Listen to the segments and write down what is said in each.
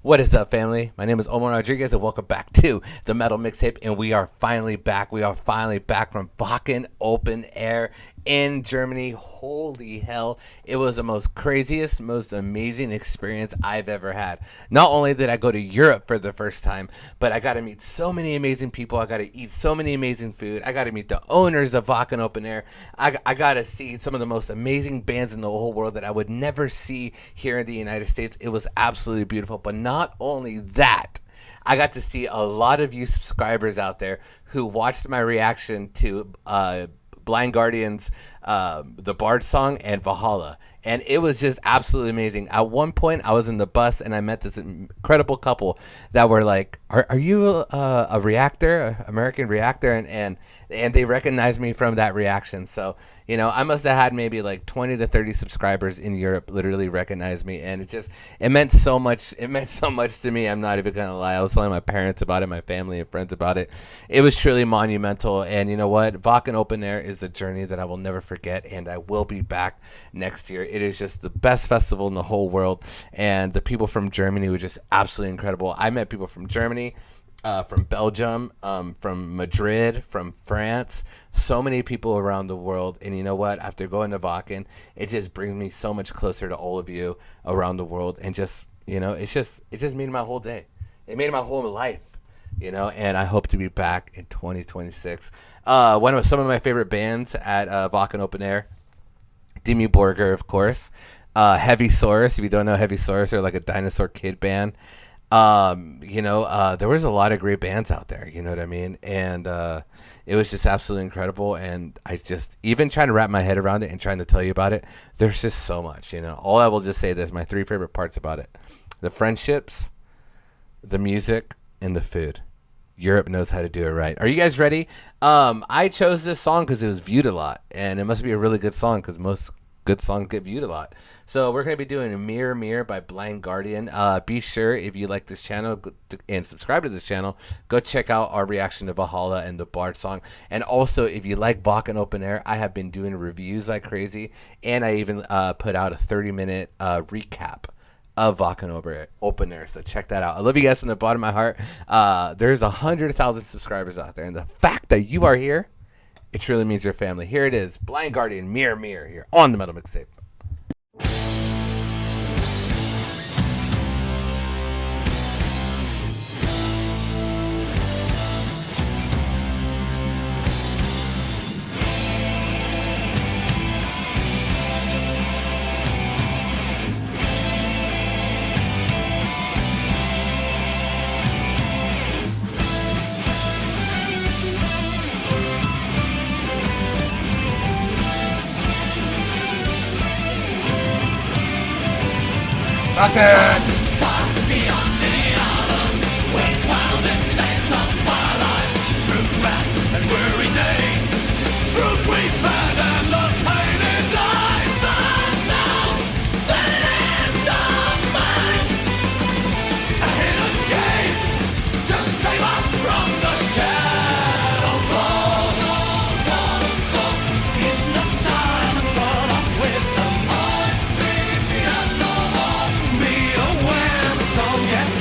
What is up, family? My name is Omar Rodriguez, and welcome back to the Metal Mixtape. And we are finally back. We are finally back from Wacken Open Air in Germany. Holy hell. It was the most craziest, most amazing experience I've ever had. Not only did I go to Europe for the first time, but I got to meet so many amazing people. I got to eat so many amazing food. I got to meet the owners of Wacken Open Air. I got to see some of the most amazing bands in the whole world that I would never see here in the United States. It was absolutely beautiful. But not only that, I got to see a lot of you subscribers out there who watched my reaction to Blind Guardian's the Bard song and Valhalla, and it was just absolutely amazing. At one point I was in the bus and I met this incredible couple that were like, are you a reactor, American Reactor? And they recognized me from that reaction. So I must have had maybe like 20 to 30 subscribers in Europe literally recognize me, and it meant so much. It meant so much to me. I'm not even gonna lie. I was telling my parents about it, my family and friends about it. It was truly monumental. And you know what? Wacken Open Air is a journey that I will never forget, and I will be back next year. It is just the best festival in the whole world, and the people from Germany were just absolutely incredible. I met people from Germany, from Belgium, from Madrid, from France, so many people around the world. And you know what? After going to Wacken, it just brings me so much closer to all of you around the world. And just, it just made my whole day. It made my whole life, and I hope to be back in 2026. Some of my favorite bands at Wacken Open Air, Dimmu Borgir, of course, Heavy Source. If you don't know Heavy Source, they're like a Dinosaur Kid band. There was a lot of great bands out there, you know what I mean? And it was just absolutely incredible. And I just, even trying to wrap my head around it and trying to tell you about it, there's just so much, All I will just say this, my three favorite parts about it: the friendships, the music, and the food. Europe knows how to do it right. Are you guys ready? I chose this song because it was viewed a lot, and it must be a really good song because most good songs get viewed a lot. So we're going to be doing Mirror Mirror by Blind Guardian. Be sure, if you like this channel and subscribe to this channel, go check out our reaction to Valhalla and the Bard song. And also, if you like Wacken Open Air, I have been doing reviews like crazy, and I even put out a 30-minute recap of Wacken Open Air. So check that out. I love you guys from the bottom of my heart. There's 100,000 subscribers out there, and the fact that you are here, it truly means your family. Here it is, Blind Guardian, Mirror Mirror, here on the Metal Mixtape. Wacken! Get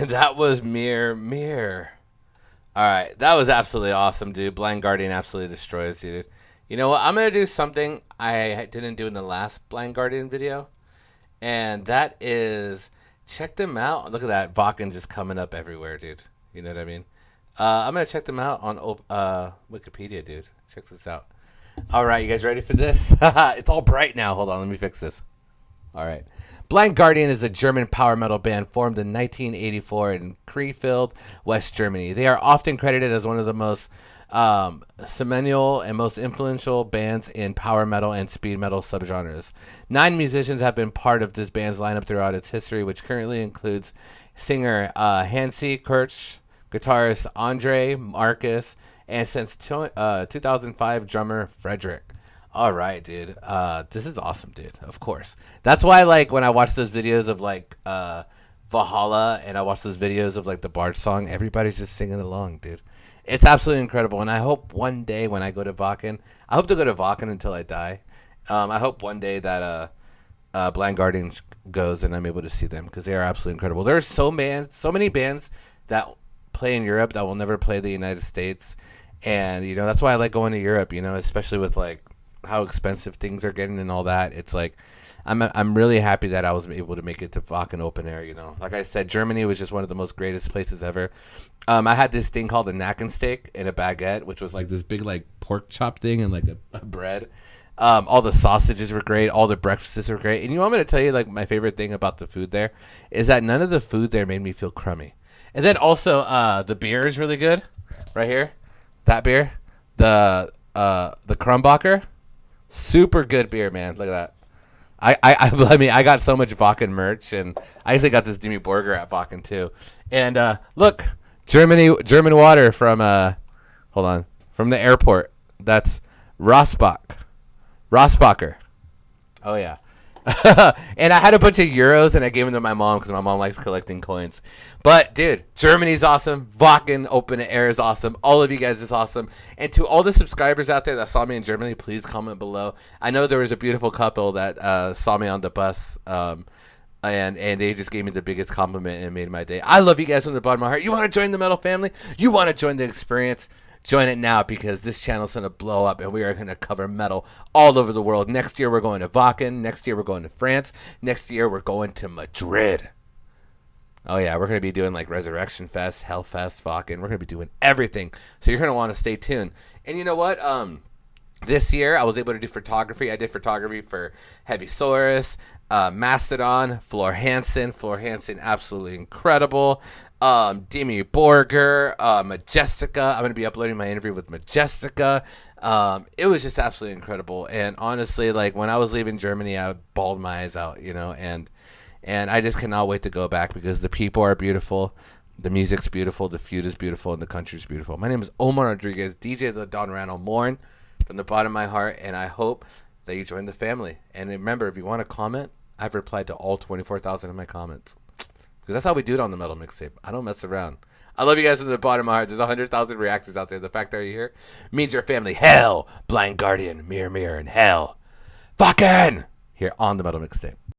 And that was Mirror. All right, that was absolutely awesome, dude. Blind Guardian absolutely destroys you, dude. You know what? I'm gonna do something I didn't do in the last Blind Guardian video, and that is check them out. Look at that Wacken just coming up everywhere, dude. You know what I mean? I'm gonna check them out on Wikipedia, dude. Check this out. All right, you guys ready for this? It's all bright now. Hold on, let me fix this. All right. Blind Guardian is a German power metal band formed in 1984 in Krefeld, West Germany. They are often credited as one of the most seminal and most influential bands in power metal and speed metal subgenres. 9 musicians have been part of this band's lineup throughout its history, which currently includes singer Hansi Kurtz, guitarist Andre Marcus, and since 2005, drummer Frederick. All right, dude. This is awesome, dude. Of course. That's why, like, when I watch those videos of, like, Valhalla and I watch those videos of, like, the Bard song, everybody's just singing along, dude. It's absolutely incredible. And I hope one day when I go to Wacken, I hope to go to Wacken until I die. I hope one day that Blind Guardian goes and I'm able to see them because they are absolutely incredible. There are so many bands that play in Europe that will never play the United States. And, you know, that's why I like going to Europe, you know, especially with, like, how expensive things are getting and all that. It's like I'm really happy that I was able to make it to Wacken open air, you know. Like I said, Germany was just one of the most greatest places ever. I had this thing called a Nacken steak in a baguette, which was like this big like pork chop thing and like a bread. All the sausages were great, all the breakfasts were great. And you know what I'm going to tell you, like, my favorite thing about the food there is that none of the food there made me feel crummy. And then also the beer is really good. Right here. That beer. The Krumbacher. Super good beer, man. Look at that. I mean, I got so much Wacken merch, and I actually got this Demi Burger at Wacken too. And look, German water from from the airport. That's Rossbacher. Oh yeah. And I had a bunch of euros, and I gave them to my mom because my mom likes collecting coins. But, dude, Germany's awesome. Wacken Open Air is awesome. All of you guys is awesome. And to all the subscribers out there that saw me in Germany, please comment below. I know there was a beautiful couple that saw me on the bus, and they just gave me the biggest compliment and it made my day. I love you guys from the bottom of my heart. You want to join the metal family? You want to join the experience? Join it now because this channel is going to blow up and we are going to cover metal all over the world. Next year, we're going to Wacken. Next year, we're going to France. Next year, we're going to Madrid. Oh, yeah, we're going to be doing like Resurrection Fest, Hellfest, Wacken. We're going to be doing everything. So you're going to want to stay tuned. And you know what? This year, I was able to do photography. I did photography for Heavy Saurus, Mastodon, Floor Hansen. Floor Hansen, absolutely incredible. Demi Borger, Majestica. I'm going to be uploading my interview with Majestica. It was just absolutely incredible. And honestly, like, when I was leaving Germany, I bawled my eyes out, you know, and I just cannot wait to go back because the people are beautiful. The music's beautiful. The food is beautiful. And the country's beautiful. My name is Omar Rodriguez, DJ the Don Randall Morn, from the bottom of my heart. And I hope that you join the family. And remember, if you want to comment, I've replied to all 24,000 of my comments. Because that's how we do it on the Metal Mixtape. I don't mess around. I love you guys from the bottom of my heart. There's 100,000 reactors out there. The fact that you're here means your family. Hell, Blind Guardian, Mirror, and hell. Fucking! Here on the Metal Mixtape.